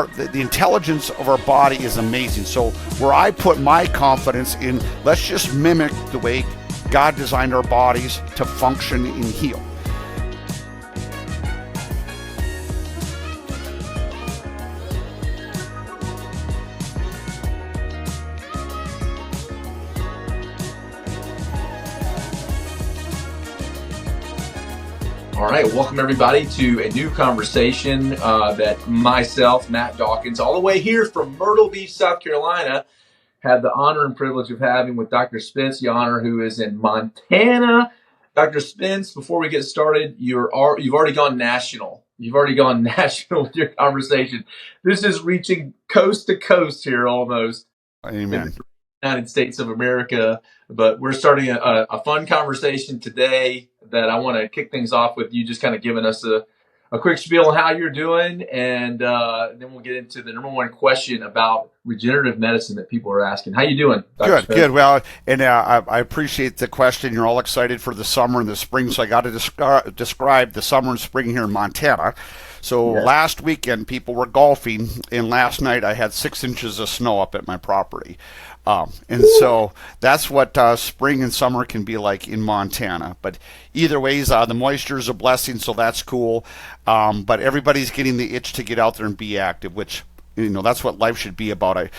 the intelligence of our body is amazing. So where I put my confidence in, let's just mimic the way God designed our bodies to function and heal. All right, welcome everybody to a new conversation that myself, Matt Dawkins, all the way here from Myrtle Beach, South Carolina, had the honor and privilege of having with Dr. Spence Jahner, who is in Montana. Dr. Spence, before we get started, you've already gone national. You've already gone national with your conversation. This is reaching coast to coast here almost. Amen. United States of America, but we're starting a fun conversation today that I want to kick things off with you just kind of giving us a quick spiel on how you're doing, and then we'll get into the number one question about regenerative medicine that people are asking. How you doing, Dr. Spence? Good. Well, and I appreciate the question. You're all excited for the summer and the spring, so I got to describe the summer and spring here in Montana. So Last weekend, people were golfing, and last night I had 6 inches of snow up at my property. So that's what spring and summer can be like in Montana. But either ways, the moisture is a blessing, so that's cool. But everybody's getting the itch to get out there and be active, which, that's what life should be about.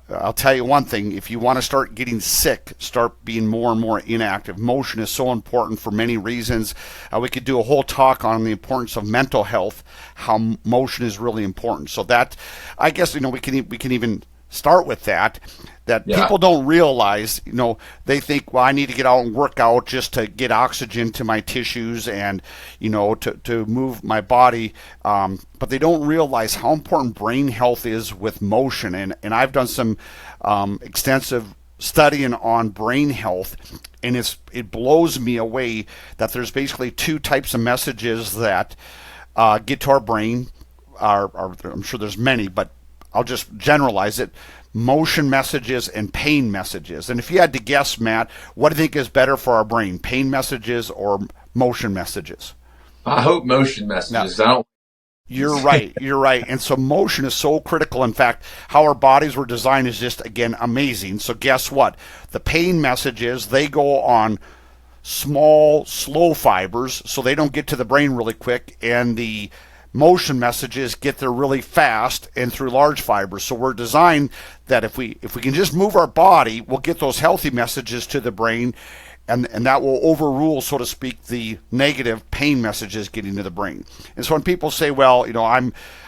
I'll tell you one thing. If you want to start getting sick, start being more and more inactive. Motion is so important for many reasons. We could do a whole talk on the importance of mental health, how motion is really important. So that, I guess, we can even start with that people don't realize, they think, well, I need to get out and work out just to get oxygen to my tissues and, to move my body. But they don't realize how important brain health is with motion. And I've done some extensive studying on brain health, and it blows me away that there's basically 2 types of messages that get to our brain. I'm sure there's many, but I'll just generalize it: motion messages and pain messages. And if you had to guess, Matt, what do you think is better for our brain, pain messages or motion messages? I hope motion messages. Now, You're right. And so motion is so critical. In fact, how our bodies were designed is just, again, amazing. So guess what? The pain messages, they go on small, slow fibers, so they don't get to the brain really quick. And the motion messages get there really fast and through large fibers. So we're designed that if we can just move our body, we'll get those healthy messages to the brain, and that will overrule, so to speak, the negative pain messages getting to the brain. And so when people say, well,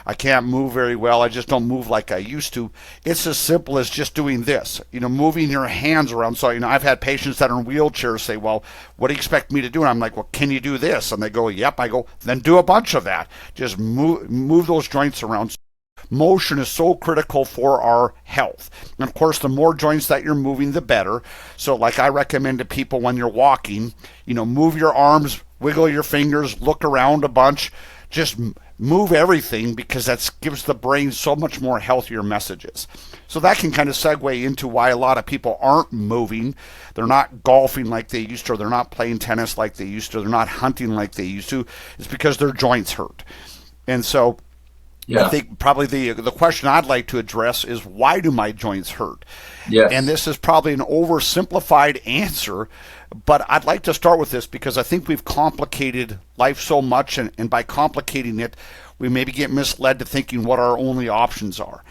I can't move very well, I just don't move like I used to, it's as simple as just doing this, moving your hands around. So, I've had patients that are in wheelchairs say, well, what do you expect me to do? And I'm like, well, can you do this? And they go, yep. I go, then do a bunch of that. Just move those joints around. Motion is so critical for our health. And of course, the more joints that you're moving, the better. So like I recommend to people when you're walking, move your arms, wiggle your fingers, look around a bunch, just move everything, because that gives the brain so much more healthier messages. So that can kind of segue into why a lot of people aren't moving. They're not golfing like they used to, or they're not playing tennis like they used to, they're not hunting like they used to. It's because their joints hurt. And so I think probably the question I'd like to address is, why do my joints hurt? Yes. And this is probably an oversimplified answer, but I'd like to start with this because I think we've complicated life so much, and by complicating it, we maybe get misled to thinking what our only options are.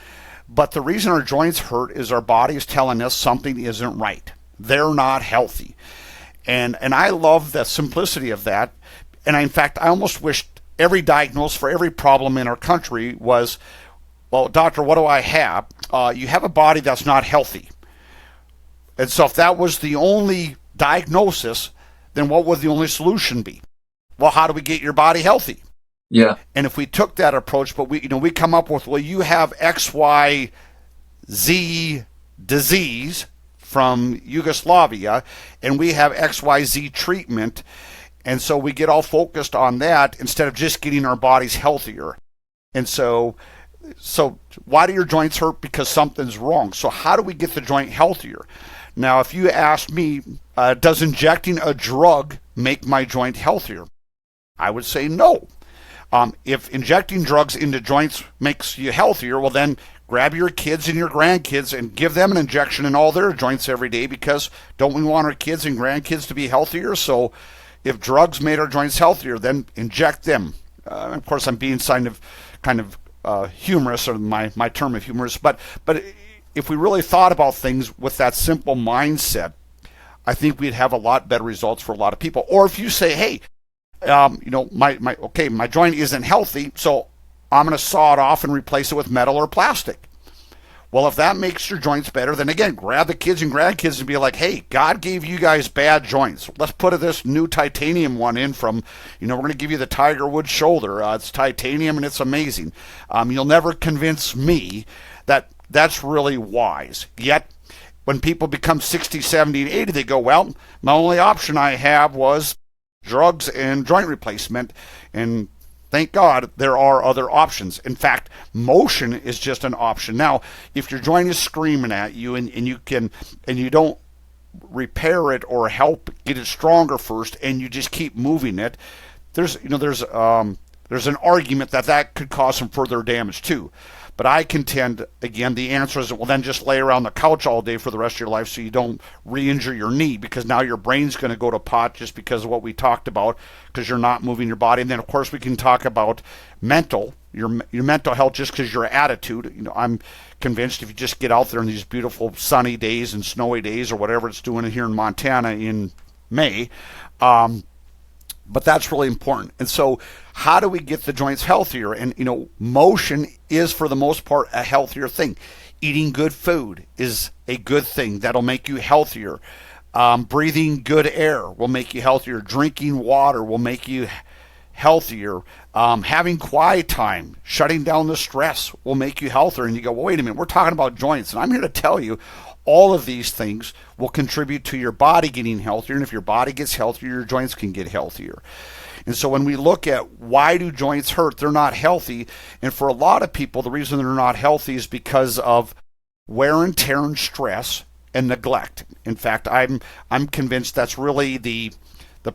But the reason our joints hurt is our body is telling us something isn't right. They're not healthy. And I love the simplicity of that. And in fact, I almost wish every diagnosis for every problem in our country was, well, doctor, what do I have? You have a body that's not healthy. And so if that was the only diagnosis, then what would the only solution be? Well, how do we get your body healthy? Yeah. And if we took that approach, but we come up with, well, you have XYZ disease from Yugoslavia, and we have XYZ treatment. And so we get all focused on that instead of just getting our bodies healthier. And so why do your joints hurt? Because something's wrong. So how do we get the joint healthier? Now, if you ask me, does injecting a drug make my joint healthier? I would say no. If injecting drugs into joints makes you healthier, well then grab your kids and your grandkids and give them an injection in all their joints every day, because don't we want our kids and grandkids to be healthier? So if drugs made our joints healthier, then inject them. Of course, I'm being kind of humorous, or my term of humorous, but if we really thought about things with that simple mindset, I think we'd have a lot better results for a lot of people. Or if you say, hey, my joint isn't healthy, so I'm going to saw it off and replace it with metal or plastic. Well, if that makes your joints better, then again, grab the kids and grandkids and be like, hey, God gave you guys bad joints. Let's put this new titanium one in from, we're going to give you the Tiger Woods shoulder. It's titanium and it's amazing. You'll never convince me that that's really wise. Yet, when people become 60, 70, and 80, they go, well, my only option I have was drugs and joint replacement, and thank God there are other options. In fact, motion is just an option. Now, if your joint is screaming at you and you don't repair it or help get it stronger first, and you just keep moving it, there's an argument that could cause some further damage too. But I contend, again, the answer is, well, then just lay around the couch all day for the rest of your life so you don't re-injure your knee, because now your brain's going to go to pot just because of what we talked about, because you're not moving your body. And then, of course, we can talk about your mental health, just because your attitude. I'm convinced if you just get out there in these beautiful sunny days and snowy days or whatever it's doing here in Montana in May, but that's really important. And so how do we get the joints healthier? And, motion is, for the most part, a healthier thing. Eating good food is a good thing. That'll make you healthier. Breathing good air will make you healthier. Drinking water will make you healthier. Having quiet time, shutting down the stress will make you healthier. And you go, well, wait a minute, we're talking about joints. And I'm here to tell you, all of these things will contribute to your body getting healthier. And if your body gets healthier, your joints can get healthier. And so when we look at why do joints hurt, they're not healthy. And for a lot of people, the reason they're not healthy is because of wear and tear and stress and neglect. In fact, I'm convinced that's really the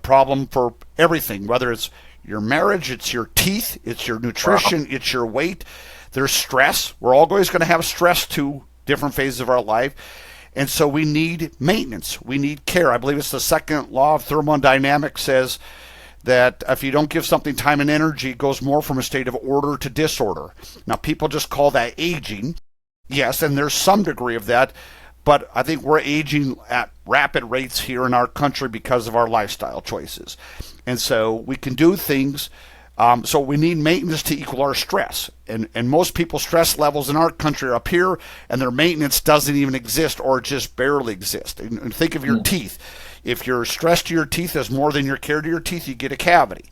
problem for everything, whether it's your marriage, it's your teeth, it's your nutrition, it's your weight. There's stress. We're always going to have stress to different phases of our life. And so we need maintenance. We need care. I believe it's the second law of thermodynamics says that if you don't give something time and energy, it goes more from a state of order to disorder. Now, people just call that aging. Yes, and there's some degree of that, but I think we're aging at rapid rates here in our country because of our lifestyle choices. And so we can do things. So we need maintenance to equal our stress. And most people's stress levels in our country are up here, and their maintenance doesn't even exist or just barely exist. And think of your teeth. If your stress to your teeth is more than your care to your teeth, you get a cavity.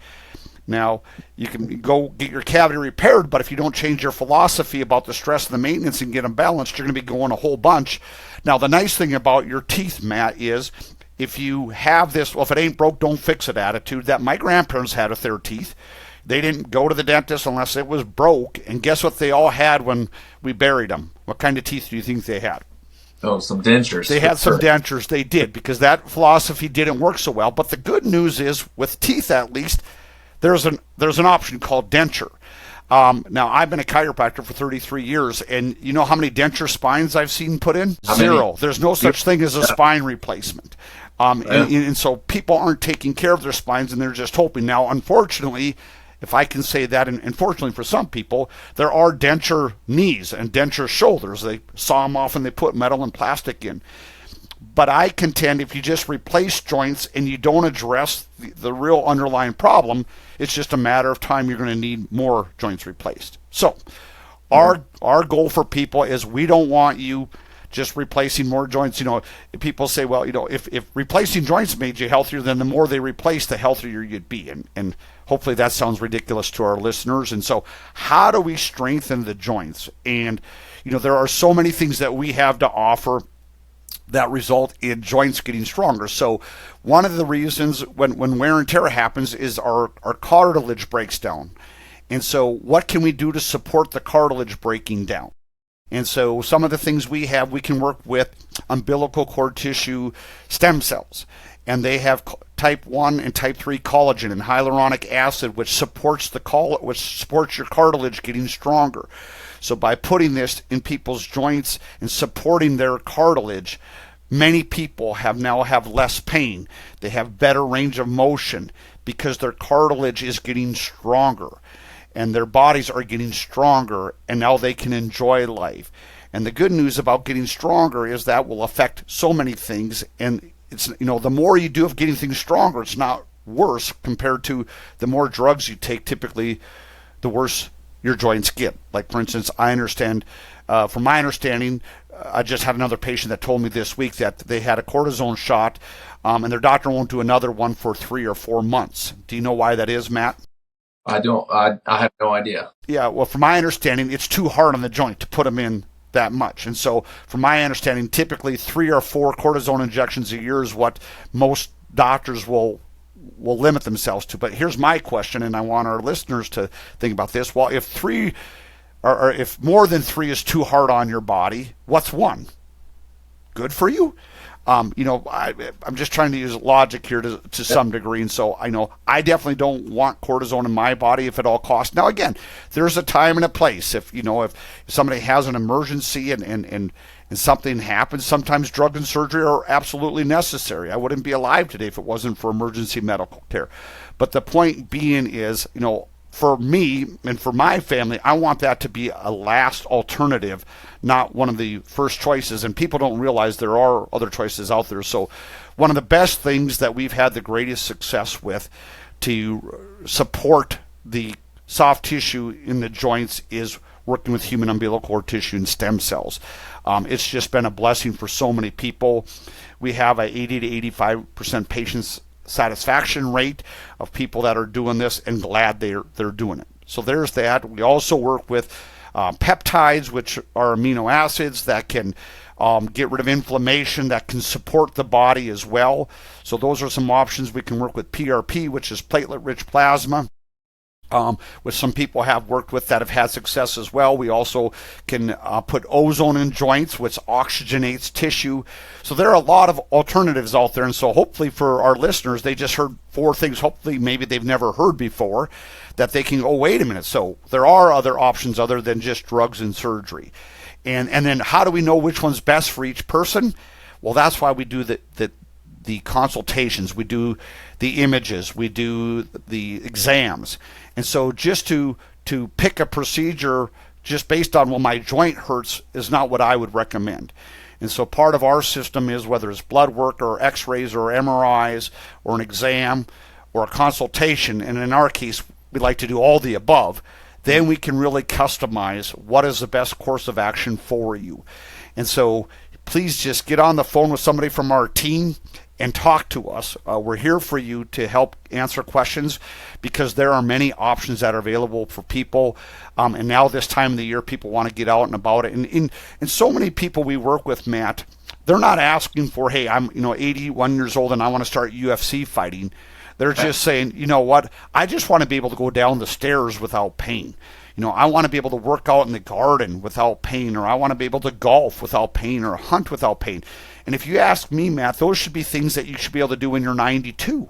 Now, you can go get your cavity repaired, but if you don't change your philosophy about the stress and the maintenance and get them balanced, you're going to be going a whole bunch. Now, the nice thing about your teeth, Matt, is if you have this, well, if it ain't broke, don't fix it attitude that my grandparents had with their teeth. They didn't go to the dentist unless it was broke. And guess what they all had when we buried them? What kind of teeth do you think they had? Oh, some dentures. They had some dentures. They did, because that philosophy didn't work so well. But the good news is, with teeth at least, there's an option called denture. Now, I've been a chiropractor for 33 years, and you know how many denture spines I've seen put in? Zero. There's no such thing as a spine replacement. And so people aren't taking care of their spines, and they're just hoping. Now, unfortunately, if I can say that, and unfortunately for some people, there are denture knees and denture shoulders. They saw them off and they put metal and plastic in. But I contend if you just replace joints and you don't address the real underlying problem, it's just a matter of time you're going to need more joints replaced. So our goal for people is we don't want you just replacing more joints. People say, well, if replacing joints made you healthier, then the more they replace, the healthier you'd be. And hopefully that sounds ridiculous to our listeners. And so how do we strengthen the joints? And, there are so many things that we have to offer that result in joints getting stronger. So one of the reasons when wear and tear happens is our cartilage breaks down. And so what can we do to support the cartilage breaking down? And so some of the things we can work with umbilical cord tissue stem cells. and they have type 1 and type 3 collagen and hyaluronic acid, which supports your cartilage getting stronger. So by putting this in people's joints and supporting their cartilage, many people now have less pain. They have better range of motion because their cartilage is getting stronger and their bodies are getting stronger, and now they can enjoy life. And the good news about getting stronger is that will affect so many things, and it's, the more you do of getting things stronger, it's not worse compared to the more drugs you take. Typically, the worse your joints get. Like, for instance, I understand, from my understanding, I just had another patient that told me this week that they had a cortisone shot, and their doctor won't do another one for 3 or 4 months. Do you know why that is, Matt? I don't. I have no idea. Yeah, well, from my understanding, it's too hard on the joint to put them in that much. And so, from my understanding, typically 3 or 4 cortisone injections a year is what most doctors will limit themselves to. But here's my question, and I want our listeners to think about this. Well, if 3 or if more than 3 is too hard on your body, what's 1? Good for you? I'm just trying to use logic here to some degree, and so I know I definitely don't want cortisone in my body if at all costs. Now, again, there's a time and a place. If somebody has an emergency and something happens, sometimes drug and surgery are absolutely necessary. I wouldn't be alive today if it wasn't for emergency medical care. But the point being is, for me and for my family, I want that to be a last alternative, not one of the first choices. And people don't realize there are other choices out there. So one of the best things that we've had the greatest success with to support the soft tissue in the joints is working with human umbilical cord tissue and stem cells. It's just been a blessing for so many people. We have a 80 to 85% patients satisfaction rate of people that are doing this, and glad they're doing it. So there's that. We also work with peptides, which are amino acids that can get rid of inflammation, that can support the body as well. So those are some options. We can work with PRP, which is platelet-rich plasma, which some people have worked with that have had success as well. We also can put ozone in joints, which oxygenates tissue. So there are a lot of alternatives out there. And so hopefully for our listeners, they just heard 4 things, hopefully maybe they've never heard before, that they can go, wait a minute. So there are other options other than just drugs and surgery. And then how do we know which one's best for each person? Well, that's why we do the consultations, we do the images, we do the exams. And so just to pick a procedure just based on, well, my joint hurts is not what I would recommend. And so part of our system is, whether it's blood work or x-rays or MRIs or an exam or a consultation, and in our case, we like to do all the above, then we can really customize what is the best course of action for you. And so please just get on the phone with somebody from our team and talk to us. We're here for you to help answer questions, because there are many options that are available for people. And now this time of the year, people want to get out and about it. And so many people we work with, Matt, they're not asking for, hey, I'm 81 years old and I want to start UFC fighting. They're just saying, you know what, I just want to be able to go down the stairs without pain. I want to be able to work out in the garden without pain, or I want to be able to golf without pain, or hunt without pain. And if you ask me, Matt, those should be things that you should be able to do when you're 92.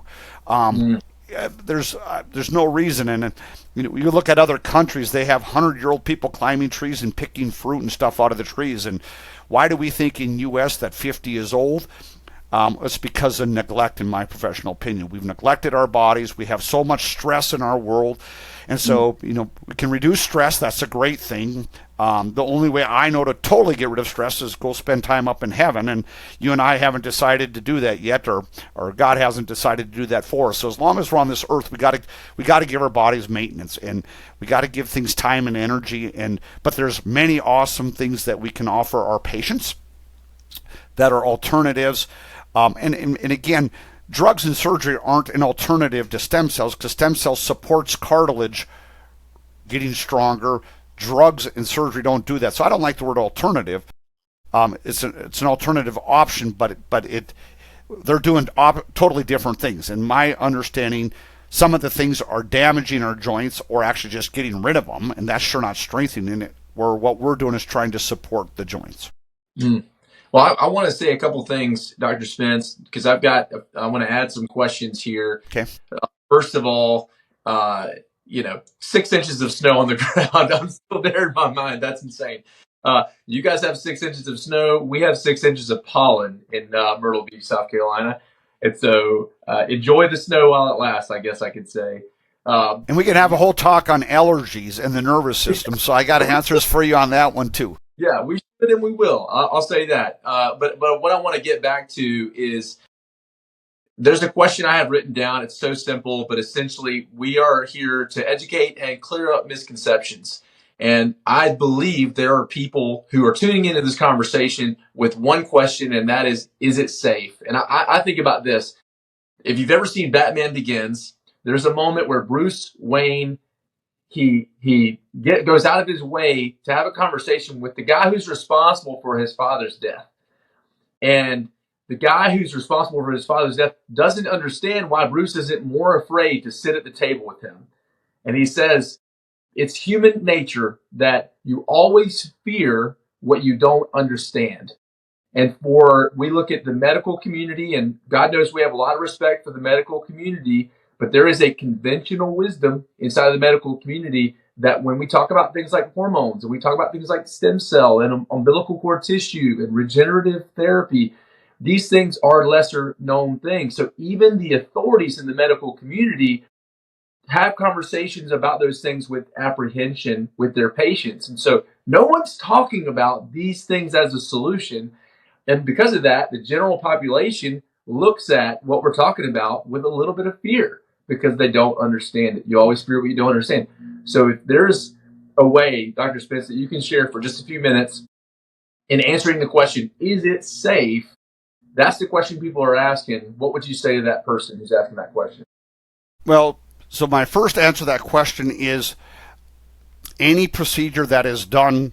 There's no reason. And you look at other countries, they have 100-year-old people climbing trees and picking fruit and stuff out of the trees. And why do we think in U.S. that 50 is old? It's because of neglect, in my professional opinion. We've neglected our bodies. We have so much stress in our world. And so, we can reduce stress. That's a great thing. The only way I know to totally get rid of stress is go spend time up in heaven. And you and I haven't decided to do that yet, or God hasn't decided to do that for us. So as long as we're on this earth, we got to give our bodies maintenance, and we got to give things time and energy. But there's many awesome things that we can offer our patients that are alternatives. And again, drugs and surgery aren't an alternative to stem cells, because stem cells supports cartilage getting stronger. Drugs and surgery don't do that. So I don't like the word alternative. It's an alternative option, but they're doing totally different things. In my understanding, some of the things are damaging our joints or actually just getting rid of them, and that's sure not strengthening it, where what we're doing is trying to support the joints. Well, I want to say a couple things, Dr. Spence, because I want to add some questions here. Okay. First of all, uh, 6 inches of snow on the ground. I'm still there in my mind. That's insane. You guys have 6 inches of snow. We have 6 inches of pollen in Myrtle Beach, South Carolina. And so enjoy the snow while it lasts, I guess I could say. And we can have a whole talk on allergies and the nervous system. So I got answers for you on that one too. Yeah, we should and we will. I'll say that. But what I want to get back to is there's a question I have written down. It's so simple, but essentially we are here to educate and clear up misconceptions. And I believe there are people who are tuning into this conversation with one question, and that is it safe? And I think about this. If you've ever seen Batman Begins, there's a moment where Bruce Wayne, he goes out of his way to have a conversation with the guy who's responsible for his father's death. And the guy who's responsible for his father's death doesn't understand why Bruce isn't more afraid to sit at the table with him. And he says, it's human nature that you always fear what you don't understand. And we look at the medical community, and God knows we have a lot of respect for the medical community, but there is a conventional wisdom inside of the medical community that when we talk about things like hormones, and we talk about things like stem cell and umbilical cord tissue and regenerative therapy, these things are lesser known things. So even the authorities in the medical community have conversations about those things with apprehension with their patients. And so no one's talking about these things as a solution. And because of that, the general population looks at what we're talking about with a little bit of fear because they don't understand it. You always fear what you don't understand. So if there's a way, Dr. Spence, that you can share for just a few minutes in answering the question, is it safe? That's the question people are asking. What would you say to that person who's asking that question? Well, so my first answer to that question is any procedure that is done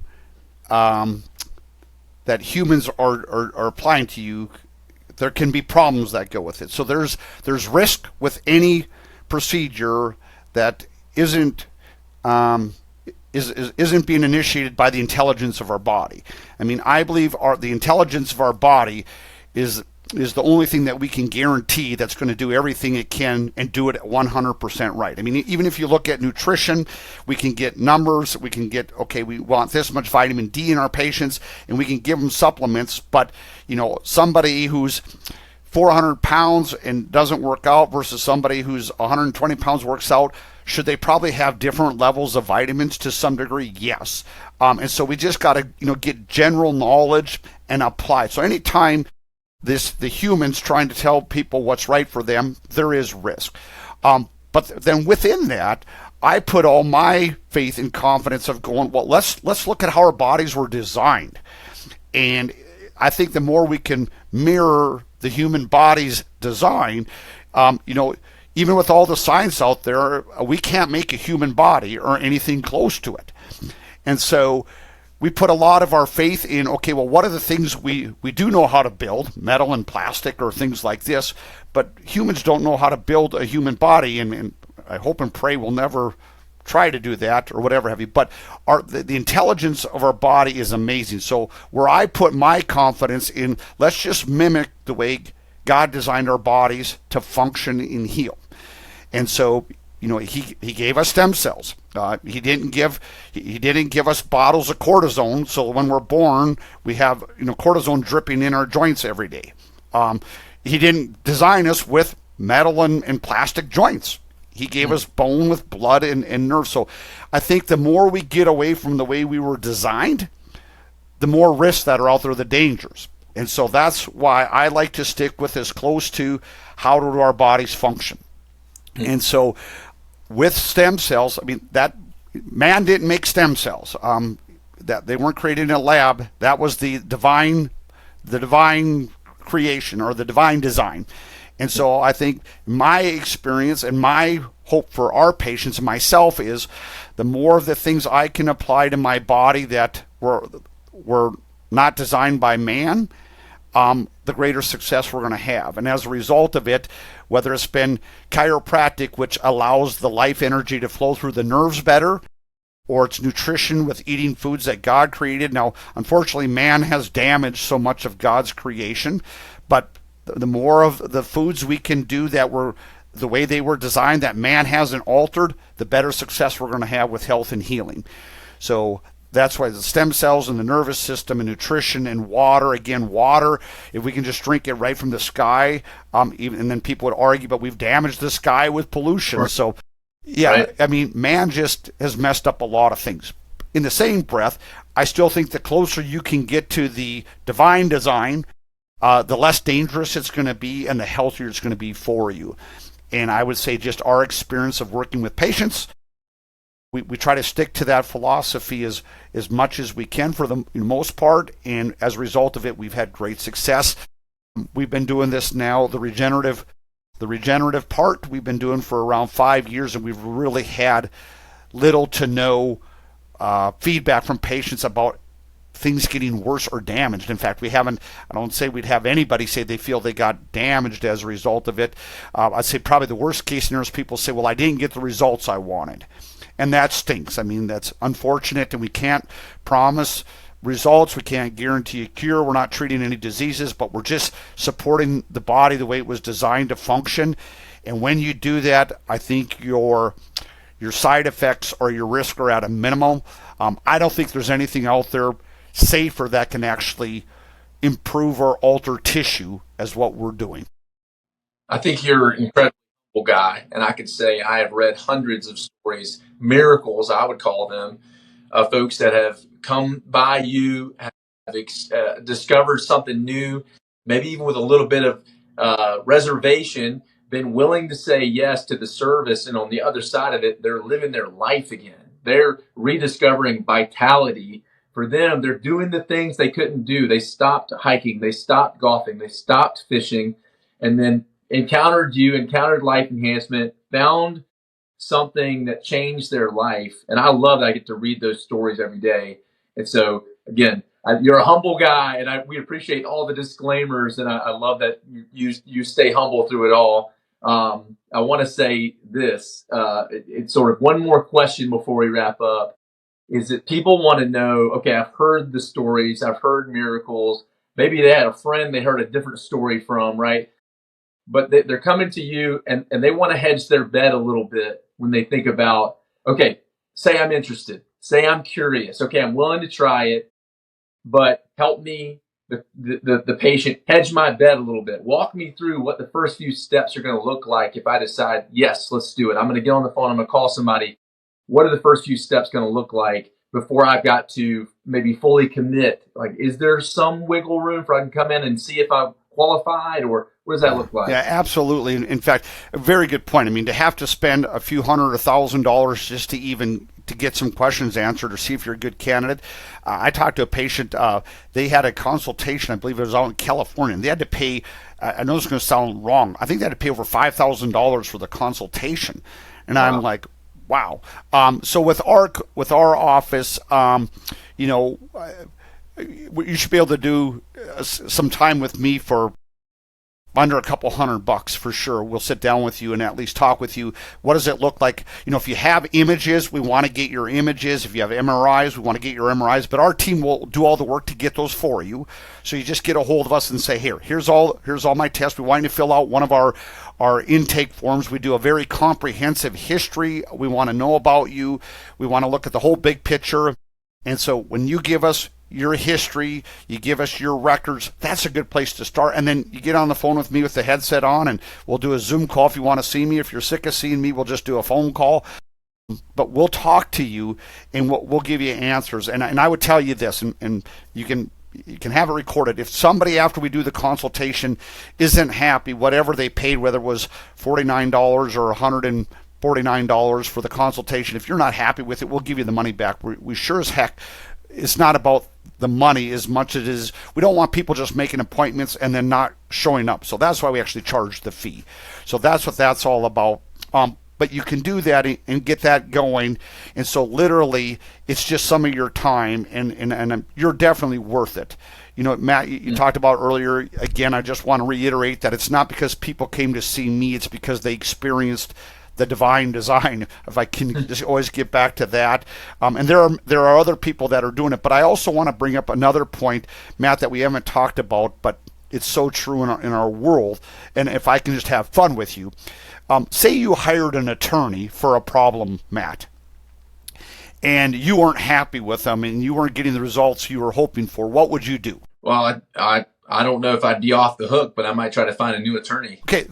that humans are applying to you, there can be problems that go with it. So there's risk with any procedure that isn't being initiated by the intelligence of our body. I mean, I believe the intelligence of our body is the only thing that we can guarantee that's going to do everything it can and do it at 100% right. I mean, even if you look at nutrition, we can get numbers, we can get, okay, we want this much vitamin D in our patients, and we can give them supplements, but, somebody who's 400 pounds and doesn't work out versus somebody who's 120 pounds works out, should they probably have different levels of vitamins to some degree? Yes. And so we just got to, get general knowledge and apply. So anytime the humans trying to tell people what's right for them, there is risk. But then within that, I put all my faith and confidence of going, well, let's look at how our bodies were designed. And I think the more we can mirror the human body's design, even with all the science out there, we can't make a human body or anything close to it. And so we put a lot of our faith in, okay, well, what are the things we do know how to build, metal and plastic or things like this, but humans don't know how to build a human body, and I hope and pray we'll never try to do that or whatever have you. But the intelligence of our body is amazing. So where I put my confidence in, let's just mimic the way God designed our bodies to function and heal. And so, he gave us stem cells. He didn't give us bottles of cortisone, so when we're born, we have cortisone dripping in our joints every day. He didn't design us with metal and plastic joints. He gave us bone with blood and nerve. So I think the more we get away from the way we were designed, the more risks that are out there, the dangers. And so that's why I like to stick with as close to how do our bodies function. And so with stem cells, I mean, that man didn't make stem cells. That they weren't created in a lab. That was the divine creation or the divine design. And so I think my experience and my hope for our patients and myself is the more of the things I can apply to my body that were not designed by man, the greater success we're going to have. And as a result of it, whether it's been chiropractic, which allows the life energy to flow through the nerves better, or it's nutrition with eating foods that God created. Now, unfortunately, man has damaged so much of God's creation, but the more of the foods we can do that were the way they were designed, that man hasn't altered, the better success we're going to have with health and healing. So that's why the stem cells and the nervous system and nutrition and water, again, water, if we can just drink it right from the sky, and then people would argue, but we've damaged the sky with pollution. Right. So, yeah, right. I mean, man just has messed up a lot of things. In the same breath, I still think the closer you can get to the divine design, the less dangerous it's going to be and the healthier it's going to be for you. And I would say just our experience of working with patients, we try to stick to that philosophy as much as we can for the most part, and as a result of it, we've had great success. We've been doing this now, the regenerative part, we've been doing for around 5 years, and we've really had little to no feedback from patients about things getting worse or damaged. In fact, I don't say we'd have anybody say they feel they got damaged as a result of it. I'd say probably the worst case scenario is people say, well, I didn't get the results I wanted. And that stinks. I mean, that's unfortunate, and we can't promise results. We can't guarantee a cure. We're not treating any diseases, but we're just supporting the body the way it was designed to function. And when you do that, I think your side effects or your risk are at a minimum. I don't think there's anything out there safer that can actually improve or alter tissue as what we're doing. I think you're an incredible guy, and I could say I have read hundreds of stories, miracles I would call them, of folks that have come by you, have discovered something new, maybe even with a little bit of reservation, been willing to say yes to the service, and on the other side of it, they're living their life again. They're rediscovering vitality. For them, they're doing the things they couldn't do. They stopped hiking, they stopped golfing, they stopped fishing, and then encountered life enhancement, found something that changed their life. And I love that I get to read those stories every day. And so, again, you're a humble guy, and we appreciate all the disclaimers, and I love that you stay humble through it all. I want to say this. It's sort of one more question before we wrap up. Is that people want to know, okay, I've heard the stories, I've heard miracles. Maybe they had a friend they heard a different story from, right? But they're coming to you and they want to hedge their bet a little bit when they think about, okay, say I'm interested, say I'm curious, okay, I'm willing to try it, but help me, the patient, hedge my bet a little bit. Walk me through what the first few steps are going to look like if I decide, yes, let's do it. I'm going to get on the phone, I'm going to call somebody. What are the first few steps going to look like before I've got to maybe fully commit? Like, is there some wiggle room for I can come in and see if I'm qualified, or what does that look like? Yeah, absolutely. In fact, a very good point. I mean, to have to spend a few $100 or $1,000 just to get some questions answered or see if you're a good candidate. I talked to a patient. They had a consultation. I believe it was out in California, and they had to pay. I know this is going to sound wrong. I think they had to pay over $5,000 for the consultation, and wow. I'm like, wow. So with our office, you should be able to do some time with me for under a couple $100 for sure. We'll sit down with you and at least talk with you. What does it look like? If you have images, we want to get your images. If you have MRIs, we want to get your MRIs. But our team will do all the work to get those for you. So you just get a hold of us and say, here's all my tests. We want you to fill out one of our intake forms. We do a very comprehensive history. We want to know about you. We want to look at the whole big picture. And so when you give us your history, you give us your records, that's a good place to start. And then you get on the phone with me with the headset on, and we'll do a Zoom call if you want to see me. If you're sick of seeing me, we'll just do a phone call. But we'll talk to you, and we'll give you answers. And I would tell you this, and you can have it recorded. If somebody after we do the consultation isn't happy, whatever they paid, whether it was $49 or $149 for the consultation, if you're not happy with it, we'll give you the money back. We sure as heck, it's not about the money as much as it is, we don't want people just making appointments and then not showing up. So that's why we actually charge the fee. So that's what that's all about. But you can do that and get that going. And so literally, it's just some of your time, and you're definitely worth it. Matt, you talked about earlier, again, I just want to reiterate that it's not because people came to see me, it's because they experienced the divine design, if I can just always get back to that. And there are other people that are doing it. But I also want to bring up another point, Matt, that we haven't talked about, but it's so true in our world. And if I can just have fun with you, say you hired an attorney for a problem, Matt, and you weren't happy with them and you weren't getting the results you were hoping for, what would you do? Well, I don't know if I'd be off the hook, but I might try to find a new attorney. Okay.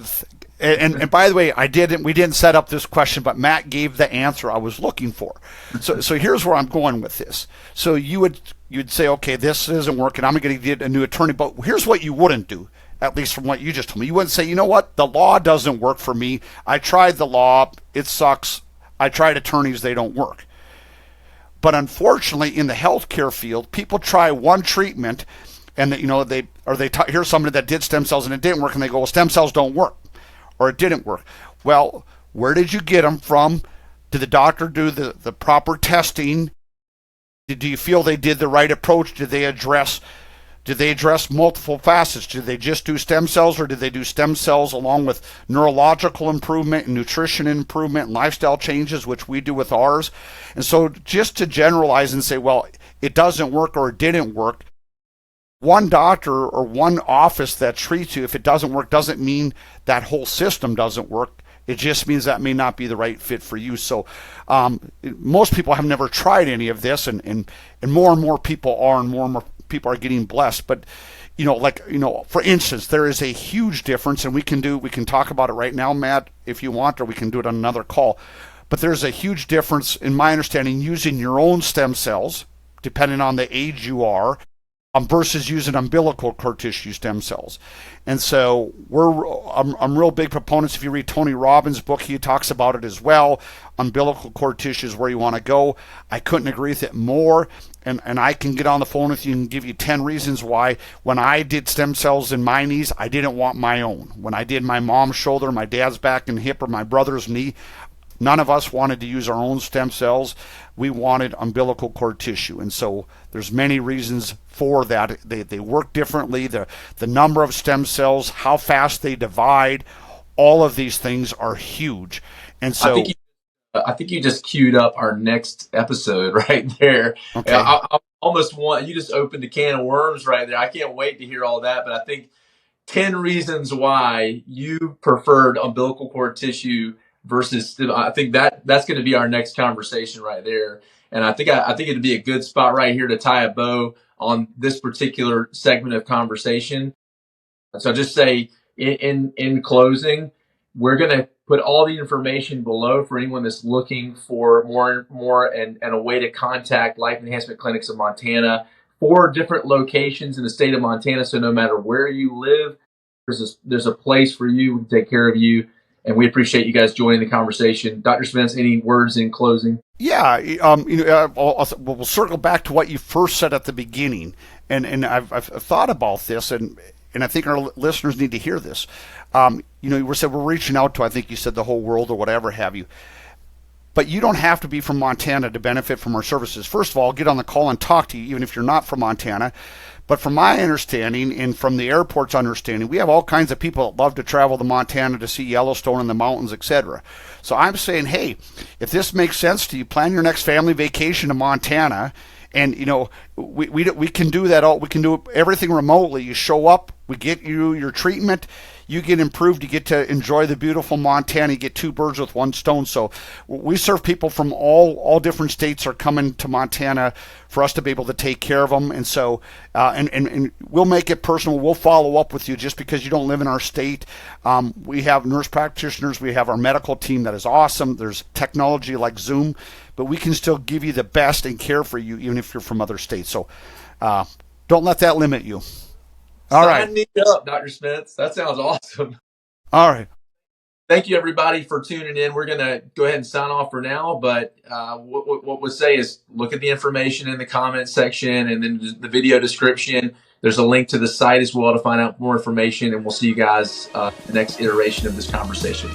And by the way, we didn't set up this question, but Matt gave the answer I was looking for. So here's where I'm going with this. So you'd say, okay, this isn't working, I'm going to get a new attorney. But here's what you wouldn't do, at least from what you just told me. You wouldn't say, you know what, the law doesn't work for me. I tried the law, it sucks. I tried attorneys, they don't work. But unfortunately, in the healthcare field, people try one treatment, and they hear somebody that did stem cells and it didn't work, and they go, well, stem cells don't work, or it didn't work. Well, where did you get them from? Did the doctor do the proper testing? Do you feel they did the right approach? Did they address multiple facets? Did they just do stem cells, or did they do stem cells along with neurological improvement and nutrition improvement and lifestyle changes, which we do with ours? And so just to generalize and say, well, it doesn't work or it didn't work, one doctor or one office that treats you, if it doesn't work, doesn't mean that whole system doesn't work. It just means that may not be the right fit for you. So most people have never tried any of this, and more people are, and more people are getting blessed. But for instance, there is a huge difference, and we can talk about it right now, Matt, if you want, or we can do it on another call. But there's a huge difference, in my understanding, using your own stem cells, depending on the age you are, versus using umbilical cord tissue stem cells. And so I'm real big proponents. If you read Tony Robbins' book, he talks about it as well. Umbilical cord tissue is where you want to go. I couldn't agree with it more. And I can get on the phone with you and give you 10 reasons why when I did stem cells in my knees, I didn't want my own. When I did my mom's shoulder, my dad's back and hip, or my brother's knee, none of us wanted to use our own stem cells. We wanted umbilical cord tissue. And so there's many reasons for that. They work differently. The number of stem cells, how fast they divide, all of these things are huge. And so I think you just queued up our next episode right there. Okay. I almost you just opened a can of worms right there. I can't wait to hear all that. But I think 10 reasons why you preferred umbilical cord tissue versus, I think that's going to be our next conversation right there. And I think it'd be a good spot right here to tie a bow on this particular segment of conversation. So just say in closing, we're going to put all the information below for anyone that's looking for more and a way to contact Life Enhancement Clinics of Montana. 4 different locations in the state of Montana. So no matter where you live, there's a place for you to take care of you. And we appreciate you guys joining the conversation. Dr. Spence, any words in closing? Yeah, we'll circle back to what you first said at the beginning, and I've thought about this, and I think our listeners need to hear this. You said we're reaching out to, I think you said, the whole world or whatever have you. But you don't have to be from Montana to benefit from our services. First of all, get on the call and talk to you, even if you're not from Montana. But from my understanding and from the airport's understanding, we have all kinds of people that love to travel to Montana to see Yellowstone and the mountains, etc. So I'm saying, hey, if this makes sense to you, plan your next family vacation to Montana. And, we can do that. We can do everything remotely. You show up, we get you your treatment, you get improved, you get to enjoy the beautiful Montana, you get 2 birds with 1 stone. So we serve people from all different states are coming to Montana for us to be able to take care of them. And so, and we'll make it personal. We'll follow up with you just because you don't live in our state. We have nurse practitioners. We have our medical team that is awesome. There's technology like Zoom, but we can still give you the best and care for you, even if you're from other states. So don't let that limit you. All right. Sign me up, Dr. Spence. That sounds awesome. All right. Thank you, everybody, for tuning in. We're going to go ahead and sign off for now. But what we'll say is look at the information in the comment section and then the video description. There's a link to the site as well to find out more information. And we'll see you guys in the next iteration of this conversation.